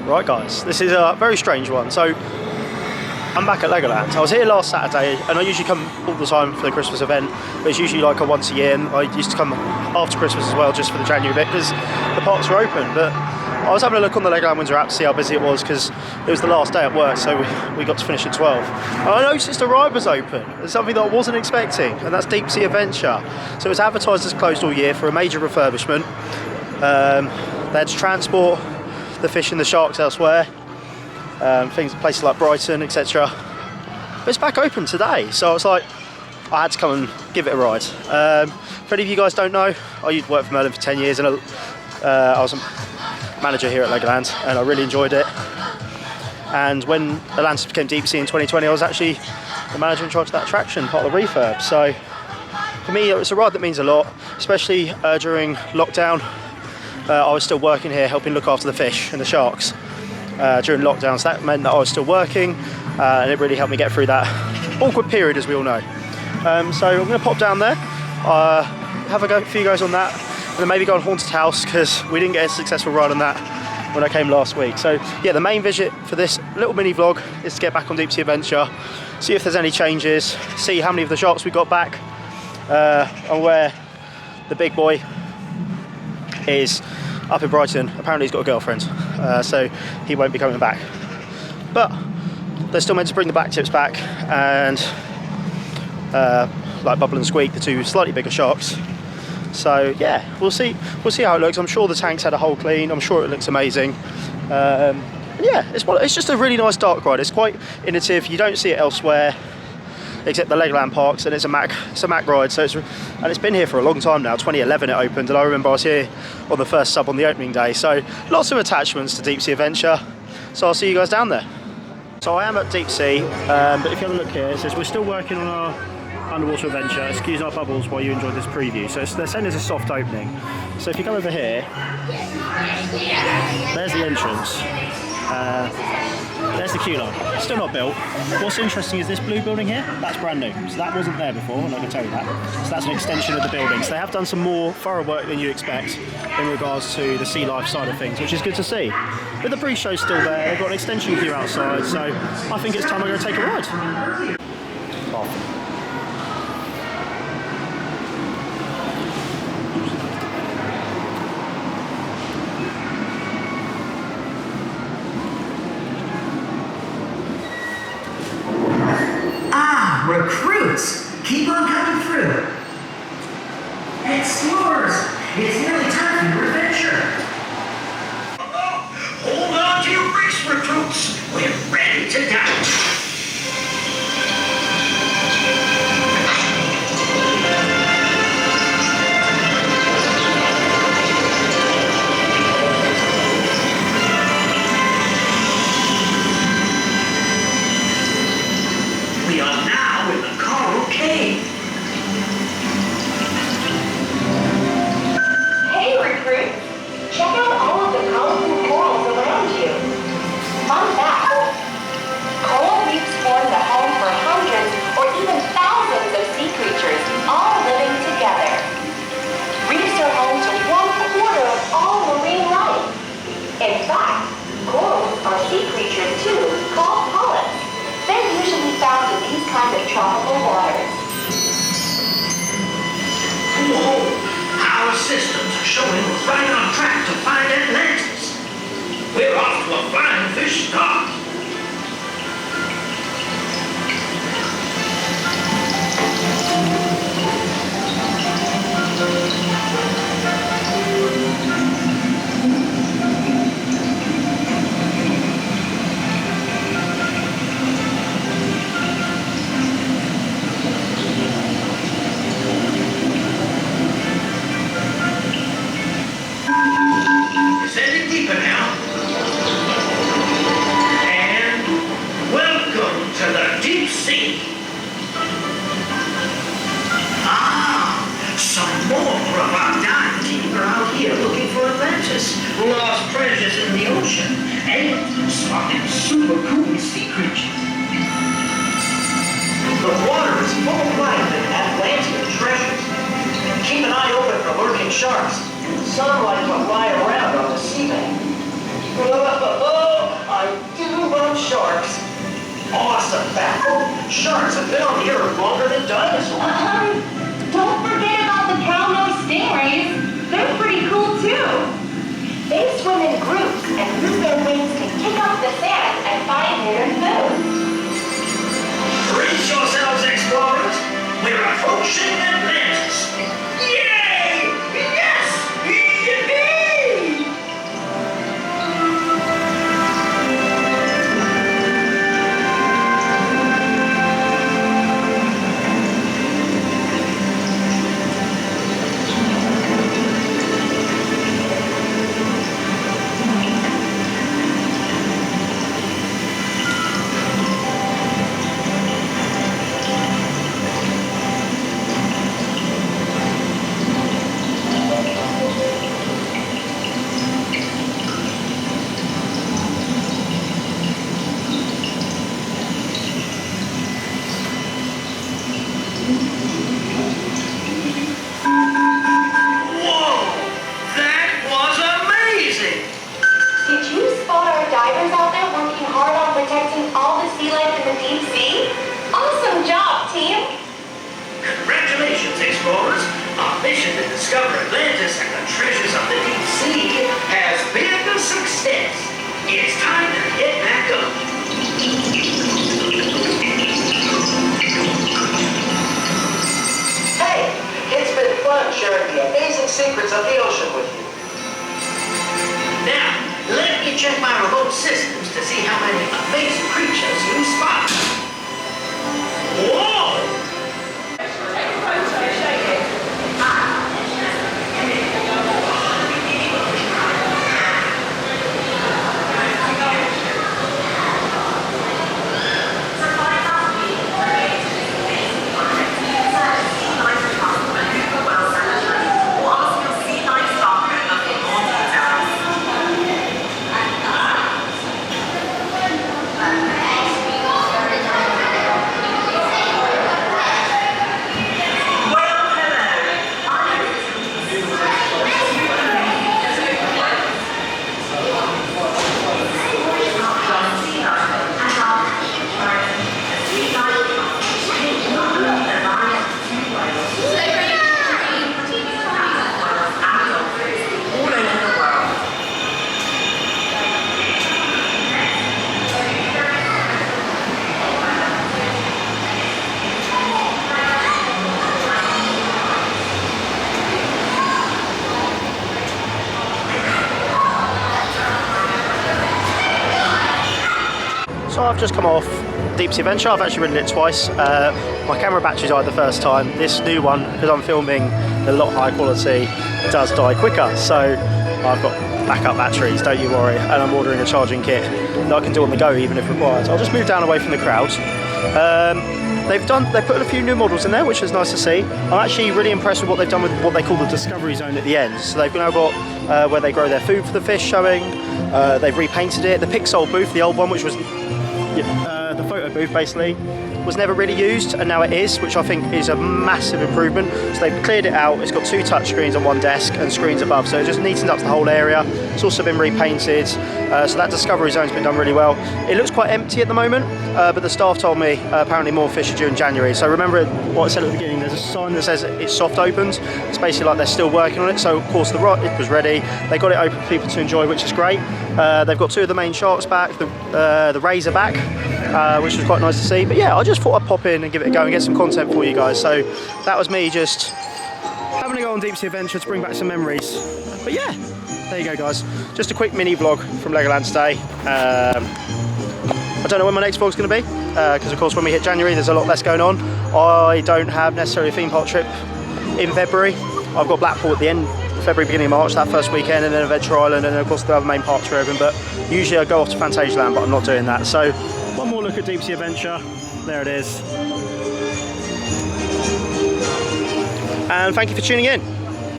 Right guys, this is a very strange one. So I'm back at Legoland. I was here last Saturday and I usually come all the time for the Christmas event, but it's usually like a once a year, and I used to come after Christmas as well just for the January bit because the parks are open. But I was having a look on the Legoland Windsor app to see how busy it was because it was the last day at work, so we got to finish at 12. And I noticed a ride was open. It's something that I wasn't expecting, and that's Deep Sea Adventure. So it's advertised as closed all year for a major refurbishment. They had to transport the fish and the sharks elsewhere. Places like Brighton, etc. But it's back open today, so I was like, I had to come and give it a ride. For any of you guys don't know, I worked for Merlin for 10 years and I was a manager here at Legoland, and I really enjoyed it. And when Atlantis became Deep Sea in 2020, I was actually the manager in charge of that attraction, part of the refurb. So for me, it's a ride that means a lot, especially during lockdown. I was still working here, helping look after the fish and the sharks during lockdown, so that meant that I was still working, and it really helped me get through that awkward period, as we all know. So I'm going to pop down there, have a go for you guys on that, and then maybe go on Haunted House, because we didn't get a successful ride on that when I came last week. So yeah, the main visit for this little mini vlog is to get back on Deep Sea Adventure, see if there's any changes, see how many of the sharks we got back, and where the big boy is up in Brighton. Apparently he's got a girlfriend, so he won't be coming back. But they're still meant to bring the back tips back, and like Bubble and Squeak, the two slightly bigger sharks. So yeah, we'll see how it looks. I'm sure the tank's had a whole clean. I'm sure it looks amazing. Yeah, it's just a really nice dark ride. It's quite innovative. You don't see it elsewhere except the Legoland parks, and it's a Mac ride. So it's been here for a long time now. 2011 it opened, and I remember I was here on the first sub on the opening day. So lots of attachments to Deep Sea Adventure. So I'll see you guys down there. So I am at Deep Sea, but if you have a look here, it says we're still working on our underwater adventure. Excuse our bubbles while you enjoy this preview. So they're saying there's a soft opening. So if you come over here, there's the entrance. There's the queue line. Still not built. What's interesting is this blue building here, that's brand new. So that wasn't there before, and I can tell you that. So that's an extension of the building. So they have done some more thorough work than you expect in regards to the sea life side of things, which is good to see. But the pre-show's still there. They've got an extension queue outside, so I think it's time I go take a ride. Off. Recruits, keep on coming through. Explorers, it's nearly time for your adventure. Hold on to your wrists, recruits. We're ready to die. We are now in the coral cave. Hey, recruits! Check out all of the colorful corals around you. Fun fact: coral reefs form the home for hundreds or even thousands of sea creatures, all living together. Reefs are home to 1/4 of all marine life. In fact, corals are sea creatures too, called polyps. They're usually found in these kinds of tropical waters. Whoa, our systems are showing we're right on track to find Atlantis. We're off to a flying fish start. Descending deeper now. And welcome to the deep sea. Some more of our dive team are out here looking for Atlantis, lost treasures in the ocean, and spotted super cool sea creatures. The water is full of life and Atlantean treasures. Keep an eye open for lurking sharks. Some like to fly around on the seabed. no sharks. Awesome fact. Sharks have been on the earth longer than dinosaurs. Don't forget about the cow-nosed stingrays. They're pretty cool too. They swim in groups and use their wings to kick up the sand and find hidden food. Brace yourselves, explorers. We're approaching Atlantis. Yay! Yes! Yippee! Congratulations, explorers! Our mission to discover Atlantis and the treasures of the deep sea has been a success. It's time to get back up. Hey, it's been fun sharing the amazing secrets of the ocean with you. Now, let me check my remote systems to see how many amazing creatures you spot. Whoa! So I've just come off Deep Sea Adventure. I've actually ridden it twice. My camera battery died the first time. This new one, because I'm filming a lot higher quality, does die quicker. So I've got backup batteries, don't you worry. And I'm ordering a charging kit that I can do on the go even if required. So I'll just move down away from the crowd. They've put a few new models in there, which is nice to see. I'm actually really impressed with what they've done with what they call the Discovery Zone at the end. So they've now got where they grow their food for the fish showing. They've repainted it. The Pixel booth, the old one, which was the photo booth basically, was never really used, and now it is, which I think is a massive improvement. So they've cleared it out. It's got 2 touch screens on one desk and screens above, so it just neatens up the whole area. It's also been repainted, so that Discovery Zone's been done really well. It looks quite empty at the moment, but the staff told me apparently more fish are due in January. So remember what I said at the beginning, there's a sign that says it's soft opened. It's basically like they're still working on it. So of course it was ready. They got it open for people to enjoy, which is great. They've got 2 of the main sharks back, the razor back, which was quite nice to see. But yeah, I just thought I'd pop in and give it a go and get some content for you guys. So that was me just having a go on Deep Sea Adventure to bring back some memories. But yeah, there you go guys. Just a quick mini vlog from Legoland today. I don't know when my next vlog's going to be, because of course when we hit January there's a lot less going on. I don't have necessarily a theme park trip in February. I've got Blackpool at the end of February, beginning of March, that first weekend, and then Adventure Island, and then of course the other main parks are open. But usually I go off to Fantasyland, but I'm not doing that. So one more look at Deep Sea Adventure. There it is. And thank you for tuning in.